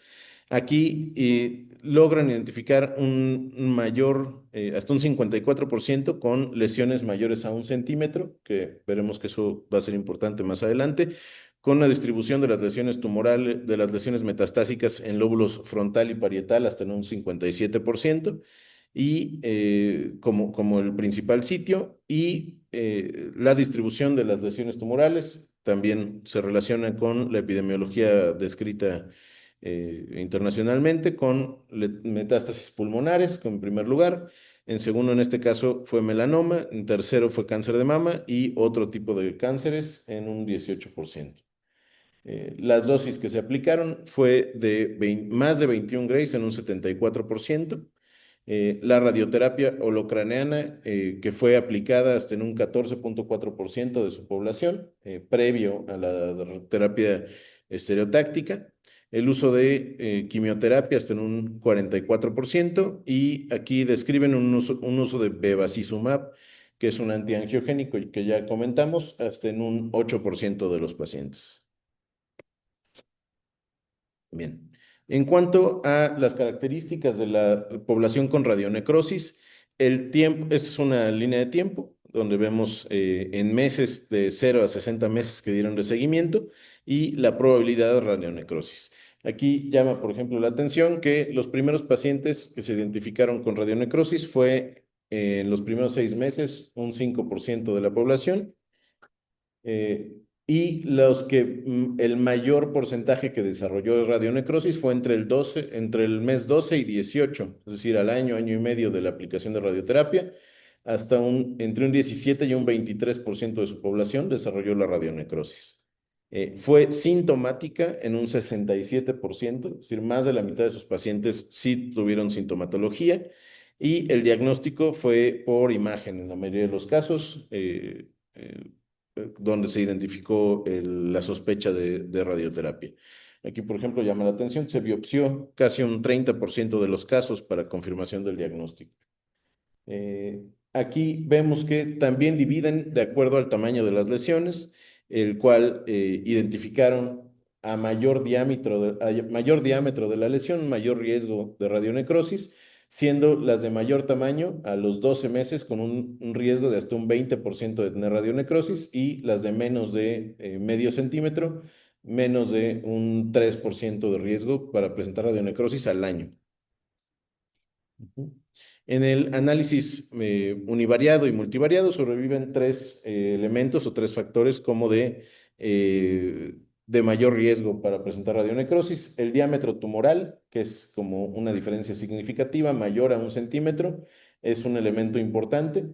Aquí logran identificar un mayor, hasta un 54% con lesiones mayores a 1 centímetro, que veremos que eso va a ser importante más adelante, con la distribución de las lesiones tumorales, de las lesiones metastásicas en lóbulos frontal y parietal hasta en un 57%, y como el principal sitio, y la distribución de las lesiones tumorales también se relaciona con la epidemiología descrita internacionalmente, con metástasis pulmonares, en primer lugar. En segundo, en este caso, fue melanoma. En tercero, fue cáncer de mama y otro tipo de cánceres en un 18%. Las dosis que se aplicaron fue de más de 21 grays en un 74%. La radioterapia holocraneana, que fue aplicada hasta en un 14.4% de su población, previo a la terapia estereotáctica. El uso de quimioterapia hasta en un 44%. Y aquí describen un uso de bevacizumab, que es un antiangiogénico y que ya comentamos, hasta en un 8% de los pacientes. Bien. En cuanto a las características de la población con radionecrosis, el tiempo, esta es una línea de tiempo donde vemos en meses de 0 a 60 meses que dieron de seguimiento y la probabilidad de radionecrosis. Aquí llama, por ejemplo, la atención que los primeros pacientes que se identificaron con radionecrosis fue en los primeros 6 meses un 5% de la población. Y el mayor porcentaje que desarrolló radionecrosis fue entre el mes 12 y 18, es decir, al año y medio de la aplicación de radioterapia, hasta entre un 17 y un 23% de su población desarrolló la radionecrosis. Fue sintomática en un 67%, es decir, más de la mitad de sus pacientes sí tuvieron sintomatología, y el diagnóstico fue por imagen en la mayoría de los casos. Donde se identificó la sospecha de radioterapia. Aquí, por ejemplo, llama la atención que se biopsió casi un 30% de los casos para confirmación del diagnóstico. Aquí vemos que también dividen de acuerdo al tamaño de las lesiones, el cual identificaron a mayor diámetro de la lesión, mayor riesgo de radionecrosis, siendo las de mayor tamaño a los 12 meses con un riesgo de hasta un 20% de tener radionecrosis, y las de menos de medio centímetro, menos de un 3% de riesgo para presentar radionecrosis al año. En el análisis univariado y multivariado sobreviven tres elementos o tres factores como de mayor riesgo para presentar radionecrosis. El diámetro tumoral, que es como una diferencia significativa, mayor a 1 centímetro, es un elemento importante.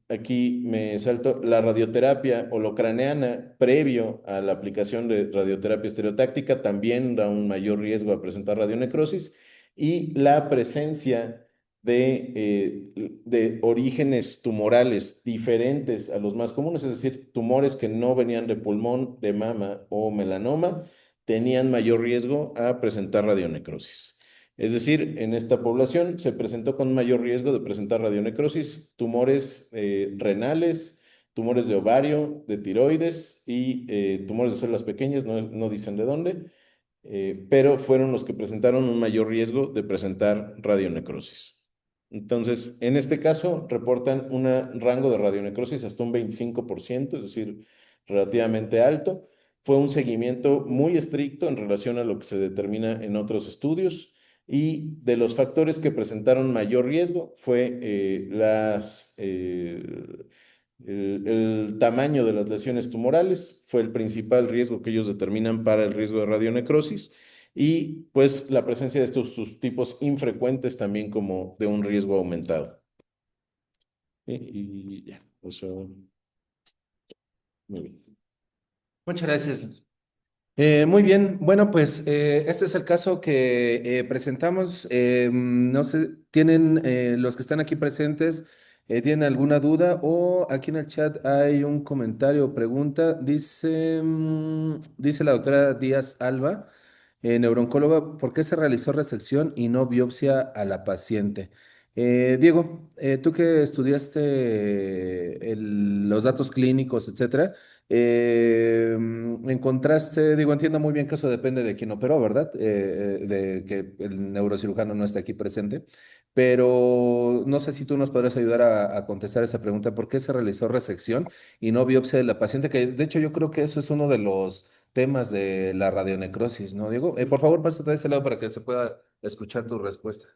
Aquí me salto la radioterapia holocraneana previo a la aplicación de radioterapia estereotáctica también da un mayor riesgo a presentar radionecrosis, y la presencia de orígenes tumorales diferentes a los más comunes, es decir, tumores que no venían de pulmón, de mama o melanoma, tenían mayor riesgo a presentar radionecrosis. Es decir, en esta población se presentó con mayor riesgo de presentar radionecrosis, tumores renales, tumores de ovario, de tiroides y tumores de células pequeñas, no dicen de dónde, pero fueron los que presentaron un mayor riesgo de presentar radionecrosis. Entonces, en este caso, reportan un rango de radionecrosis hasta un 25%, es decir, relativamente alto. Fue un seguimiento muy estricto en relación a lo que se determina en otros estudios. Y de los factores que presentaron mayor riesgo fue el tamaño de las lesiones tumorales, fue el principal riesgo que ellos determinan para el riesgo de radionecrosis y pues la presencia de estos subtipos infrecuentes también como de un riesgo aumentado. Y ya, eso, muy bien. Muchas gracias. Muy bien, bueno, pues este es el caso que presentamos. No sé, ¿tienen los que están aquí presentes, tienen alguna duda o aquí en el chat hay un comentario o pregunta? Dice la doctora Díaz Alba, neurooncóloga, ¿por qué se realizó resección y no biopsia a la paciente? Diego, tú que estudiaste los datos clínicos, etcétera. Encontraste, digo, entiendo muy bien que eso depende de quién operó, ¿verdad? De que el neurocirujano no esté aquí presente, pero no sé si tú nos podrás ayudar a contestar esa pregunta, ¿por qué se realizó resección y no biopsia de la paciente? Que de hecho yo creo que eso es uno de los temas de la radionecrosis, ¿no, Diego? Por favor, pásate de ese lado para que se pueda escuchar tu respuesta.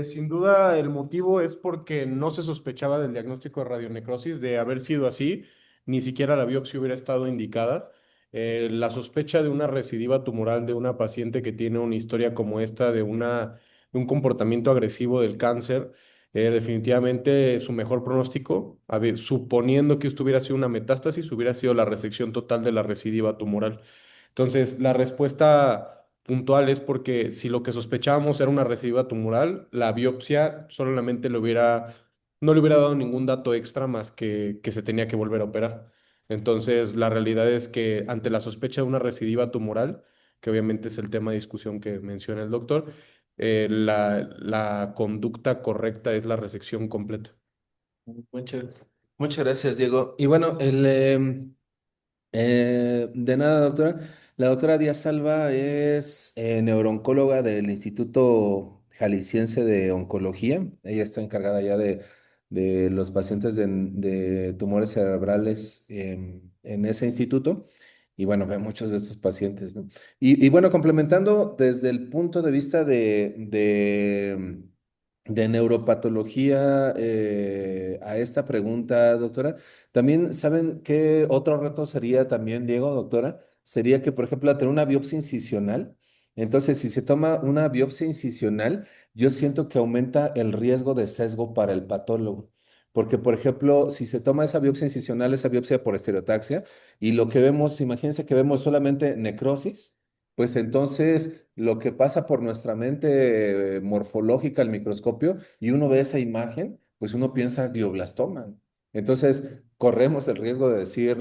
Sin duda, el motivo es porque no se sospechaba del diagnóstico de radionecrosis. De haber sido así, ni siquiera la biopsia hubiera estado indicada. La sospecha de una recidiva tumoral de una paciente que tiene una historia como esta de un comportamiento agresivo del cáncer, definitivamente su mejor pronóstico, a ver, suponiendo que esto hubiera sido una metástasis, hubiera sido la resección total de la recidiva tumoral. Entonces, la respuesta puntual es porque si lo que sospechábamos era una recidiva tumoral, la biopsia solamente no le hubiera dado ningún dato extra más que se tenía que volver a operar. Entonces, la realidad es que ante la sospecha de una recidiva tumoral, que obviamente es el tema de discusión que menciona el doctor, la conducta correcta es la resección completa. Muchas, muchas gracias, Diego. Y bueno, de nada, doctora. La doctora Díaz Salva es neurooncóloga del Instituto Jalisciense de Oncología. Ella está encargada ya de los pacientes de tumores cerebrales en ese instituto. Y bueno, ve muchos de estos pacientes, ¿no? Y bueno, complementando desde el punto de vista de neuropatología a esta pregunta, doctora. También saben que otro reto sería también, Diego, doctora, sería que, por ejemplo, al tener una biopsia incisional, entonces si se toma una biopsia incisional, yo siento que aumenta el riesgo de sesgo para el patólogo. Porque, por ejemplo, si se toma esa biopsia por estereotaxia, y lo que vemos, imagínense que vemos solamente necrosis, pues entonces lo que pasa por nuestra mente morfológica al microscopio y uno ve esa imagen, pues uno piensa glioblastoma. Entonces, corremos el riesgo de decir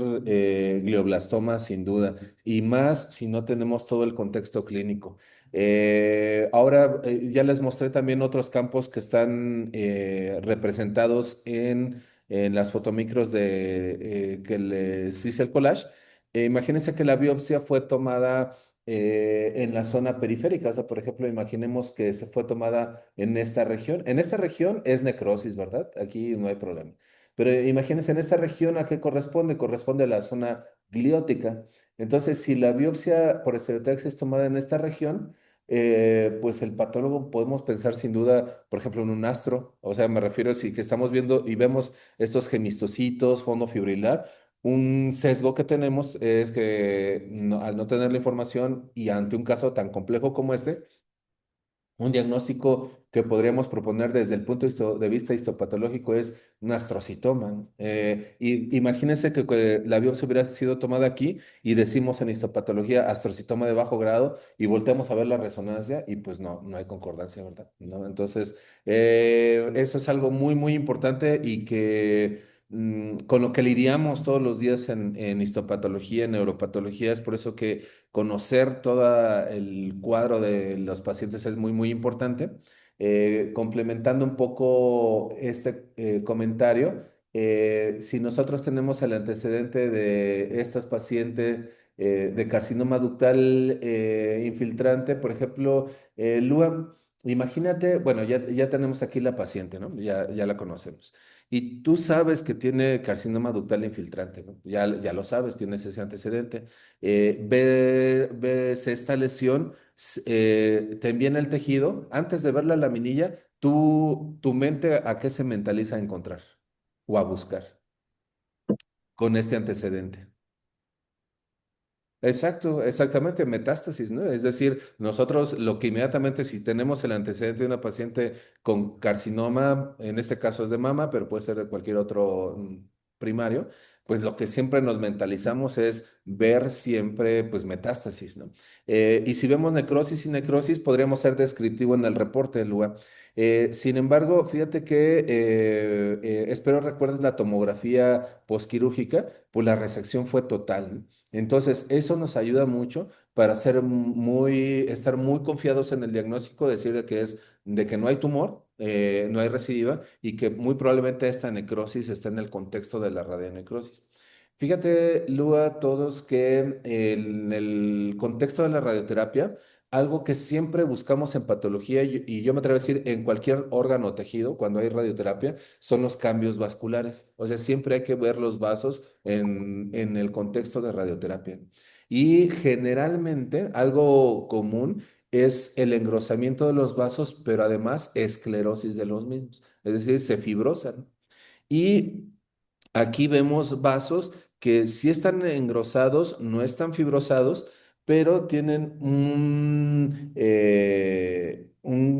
glioblastoma sin duda, y más si no tenemos todo el contexto clínico. Ahora, ya les mostré también otros campos que están representados en las fotomicros que les hice el collage. Imagínense que la biopsia fue tomada en la zona periférica. O sea, por ejemplo, imaginemos que se fue tomada en esta región. En esta región es necrosis, ¿verdad? Aquí no hay problema. Pero imagínense, en esta región, ¿a qué corresponde? Corresponde a la zona gliótica. Entonces, si la biopsia por estereotaxia es tomada en esta región, pues el patólogo podemos pensar sin duda, por ejemplo, en un astro. O sea, me refiero a si que estamos viendo y vemos estos gemistocitos, fondo fibrilar. Un sesgo que tenemos es que al no tener la información y ante un caso tan complejo como este, Un diagnóstico que podríamos proponer desde el punto de vista histopatológico es un astrocitoma. Y imagínense que la biopsia hubiera sido tomada aquí y decimos en histopatología astrocitoma de bajo grado y volteamos a ver la resonancia y pues no, no hay concordancia, ¿verdad? ¿No? Entonces, eso es algo muy, muy importante y que con lo que lidiamos todos los días en histopatología, en neuropatología, es por eso que conocer todo el cuadro de los pacientes es muy, muy importante. Complementando un poco este comentario, si nosotros tenemos el antecedente de estas pacientes de carcinoma ductal infiltrante, por ejemplo, Lua, imagínate, bueno, ya tenemos aquí la paciente, ¿no? Ya la conocemos. Y tú sabes que tiene carcinoma ductal infiltrante, ¿no? Ya lo sabes, tienes ese antecedente. Ves esta lesión, te envían el tejido, antes de ver la laminilla, tu mente ¿a qué se mentaliza a encontrar o a buscar con este antecedente? Exacto, exactamente, metástasis, ¿no? Es decir, nosotros lo que inmediatamente si tenemos el antecedente de una paciente con carcinoma, en este caso es de mama, pero puede ser de cualquier otro primario, pues lo que siempre nos mentalizamos es ver siempre pues metástasis, ¿no? Y si vemos necrosis y necrosis, podríamos ser descriptivo en el reporte del lugar. Sin embargo, fíjate que espero recuerdes la tomografía posquirúrgica, pues la resección fue total, ¿no? Entonces, eso nos ayuda mucho para estar muy confiados en el diagnóstico, decir de que no hay tumor, no hay recidiva y que muy probablemente esta necrosis está en el contexto de la radionecrosis. Fíjate, Lua, todos que en el contexto de la radioterapia, algo que siempre buscamos en patología y yo me atrevo a decir en cualquier órgano o tejido cuando hay radioterapia, son los cambios vasculares. O sea, siempre hay que ver los vasos en el contexto de radioterapia. Y generalmente algo común es el engrosamiento de los vasos, pero además esclerosis de los mismos. Es decir, se fibrosan. Y aquí vemos vasos que sí están engrosados, no están fibrosados, pero tienen un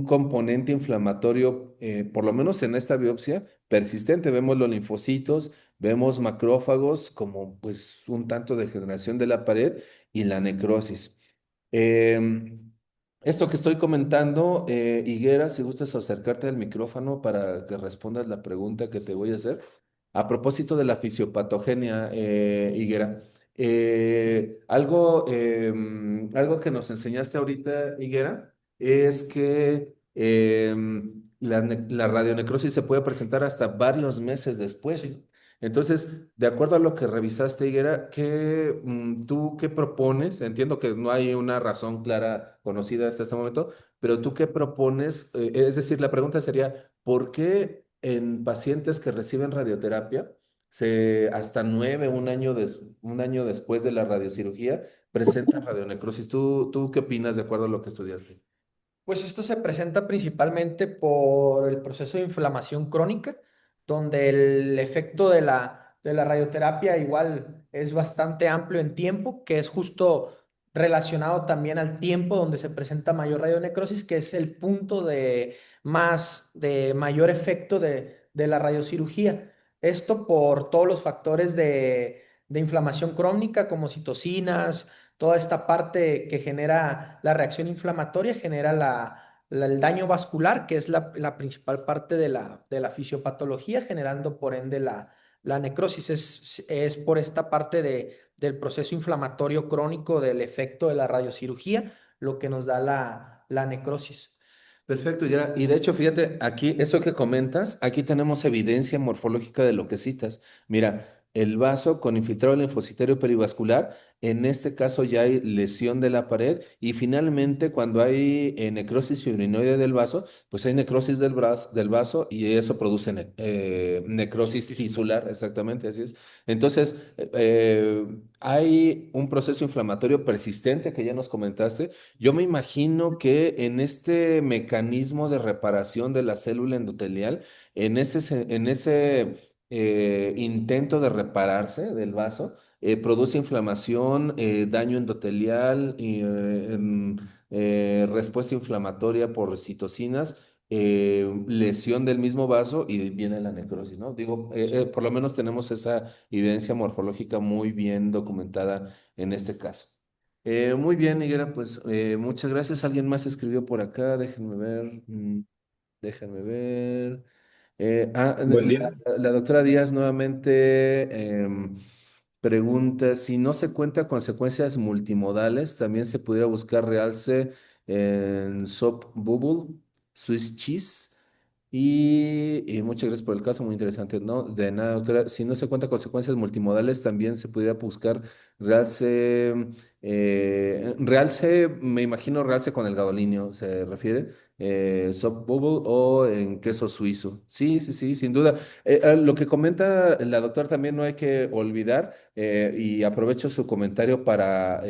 componente inflamatorio, por lo menos en esta biopsia, persistente. Vemos los linfocitos, vemos macrófagos como pues un tanto de degeneración de la pared y la necrosis. Em, Esto que estoy comentando, Higuera, si gustas acercarte al micrófono para que respondas la pregunta que te voy a hacer. A propósito de la fisiopatogenia, Higuera, algo que nos enseñaste ahorita, Higuera, es que la radionecrosis se puede presentar hasta varios meses después. Sí. Entonces, de acuerdo a lo que revisaste, Higuera, ¿tú qué propones? Entiendo que no hay una razón clara conocida hasta este momento, pero ¿tú qué propones? Es decir, la pregunta sería, ¿por qué en pacientes que reciben radioterapia, hasta un año después de la radiocirugía, presentan radionecrosis? ¿Tú qué opinas de acuerdo a lo que estudiaste? Pues esto se presenta principalmente por el proceso de inflamación crónica, donde el efecto de la radioterapia igual es bastante amplio en tiempo, que es justo relacionado también al tiempo donde se presenta mayor radionecrosis, que es el punto de mayor efecto de la radiocirugía. Esto por todos los factores de inflamación crónica como citocinas, toda esta parte que genera la reacción inflamatoria, genera el daño vascular, que es la principal parte de la fisiopatología, generando por ende la necrosis. Es por esta parte del proceso inflamatorio crónico del efecto de la radiocirugía lo que nos da la necrosis. Perfecto, ya. Y de hecho, fíjate, aquí, eso que comentas, aquí tenemos evidencia morfológica de lo que citas. Mira, el vaso con infiltrado linfocitario perivascular, en este caso ya hay lesión de la pared y finalmente cuando hay necrosis fibrinoide del vaso, pues hay necrosis del vaso y eso produce necrosis tisular, exactamente, así es. Entonces, hay un proceso inflamatorio persistente que ya nos comentaste. Yo me imagino que en este mecanismo de reparación de la célula endotelial, en ese intento de repararse del vaso, produce inflamación, daño endotelial, respuesta inflamatoria por citocinas, lesión del mismo vaso y viene la necrosis, ¿no? Digo, por lo menos tenemos esa evidencia morfológica muy bien documentada en este caso. Muy bien, Higuera, pues muchas gracias. ¿Alguien más escribió por acá? Déjenme ver. Déjenme ver. Buen día. La doctora Díaz nuevamente pregunta si no se cuenta con secuencias multimodales, también se pudiera buscar realce en Soap Bubble, Swiss Cheese. Y muchas gracias por el caso, muy interesante. No, de nada, doctora. Si no se cuenta con secuencias multimodales, también se pudiera buscar realce, realce, me imagino realce con el gadolinio, ¿se refiere? Soft bubble o en queso suizo. Sí, sí, sí, sin duda. Lo que comenta la doctora también no hay que olvidar, y aprovecho su comentario para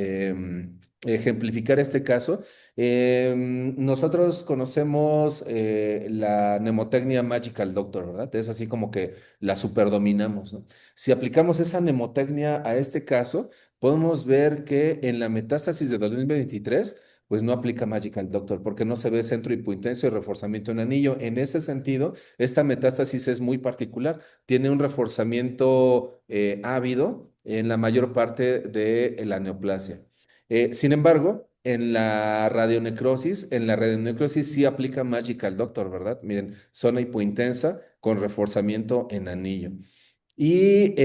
ejemplificar este caso. Nosotros conocemos la mnemotecnia Magical Doctor, ¿verdad? Es así como que la superdominamos, ¿no? Si aplicamos esa mnemotecnia a este caso, podemos ver que en la metástasis de 2023 pues no aplica Magical Doctor porque no se ve centro hipointenso y reforzamiento en anillo. En ese sentido, esta metástasis es muy particular. Tiene un reforzamiento ávido en la mayor parte de la neoplasia. Sin embargo, en la radionecrosis sí aplica Magical Doctor, ¿verdad? Miren, zona hipointensa con reforzamiento en anillo. Y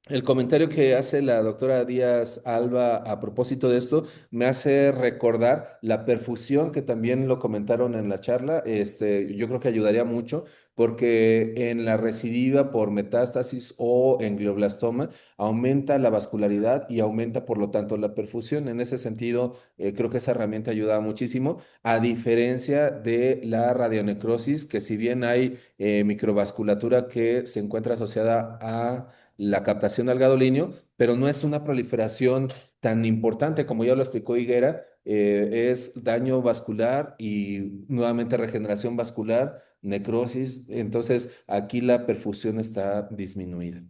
el comentario que hace la doctora Díaz Alba a propósito de esto me hace recordar la perfusión que también lo comentaron en la charla. Yo creo que ayudaría mucho porque en la recidiva por metástasis o en glioblastoma aumenta la vascularidad y aumenta por lo tanto la perfusión. En ese sentido, creo que esa herramienta ayuda muchísimo, a diferencia de la radionecrosis, que si bien hay microvasculatura que se encuentra asociada a la captación del gadolinio, pero no es una proliferación tan importante como ya lo explicó Higuera, es daño vascular y nuevamente regeneración vascular, necrosis, entonces aquí la perfusión está disminuida.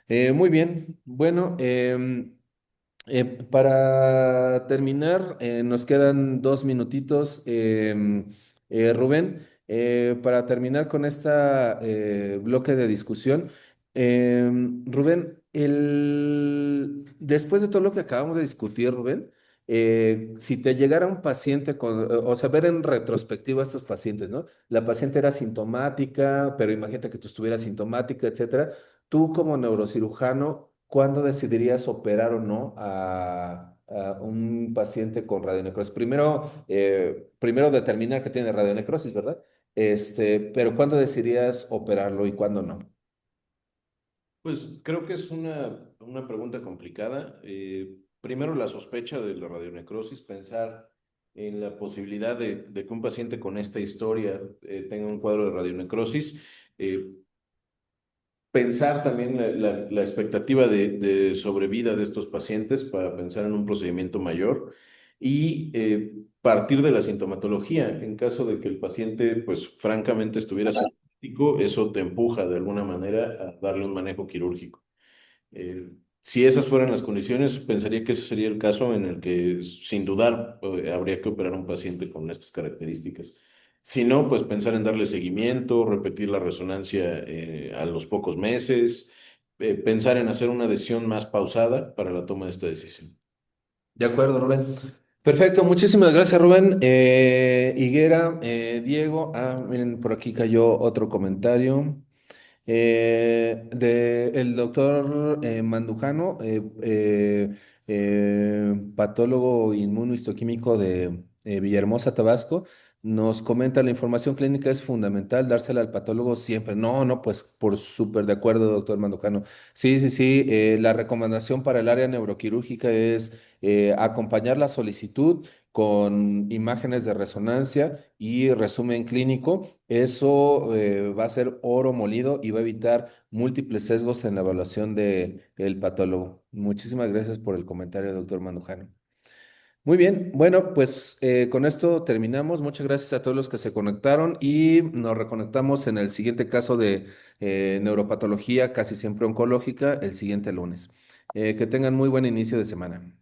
Muy bien, bueno, para terminar, nos quedan 2 minutitos. Rubén, para terminar con esta bloque de discusión, Rubén, después de todo lo que acabamos de discutir, Rubén, si te llegara un paciente o sea, ver en retrospectiva a estos pacientes, ¿no? La paciente era sintomática, pero imagínate que tú estuvieras sintomática, etcétera. Tú como neurocirujano, ¿cuándo decidirías operar o no a un paciente con radionecrosis? Primero determinar que tiene radionecrosis, ¿verdad? Pero ¿cuándo decidirías operarlo y cuándo no? Pues creo que es una pregunta complicada. Primero, la sospecha de la radionecrosis, pensar en la posibilidad de que un paciente con esta historia tenga un cuadro de radionecrosis. Eh, Pensar también la expectativa de sobrevida de estos pacientes para pensar en un procedimiento mayor y partir de la sintomatología. En caso de que el paciente, pues francamente, estuviera sintomático, eso te empuja de alguna manera a darle un manejo quirúrgico. Si esas fueran las condiciones, pensaría que ese sería el caso en el que, sin dudar, habría que operar a un paciente con estas características. Si no, pues pensar en darle seguimiento, repetir la resonancia a los pocos meses, pensar en hacer una decisión más pausada para la toma de esta decisión. De acuerdo, Rubén. Perfecto, muchísimas gracias, Rubén. Higuera, Diego, miren, por aquí cayó otro comentario. El doctor Mandujano, patólogo inmunohistoquímico de Villahermosa, Tabasco, nos comenta la información clínica es fundamental dársela al patólogo siempre. No, no, pues por súper de acuerdo, doctor Mandujano. Sí, sí, sí. La recomendación para el área neuroquirúrgica es acompañar la solicitud con imágenes de resonancia y resumen clínico. Eso va a ser oro molido y va a evitar múltiples sesgos en la evaluación del patólogo. Muchísimas gracias por el comentario, doctor Mandujano. Muy bien, bueno, pues con esto terminamos. Muchas gracias a todos los que se conectaron y nos reconectamos en el siguiente caso de neuropatología, casi siempre oncológica, el siguiente lunes. Que tengan muy buen inicio de semana.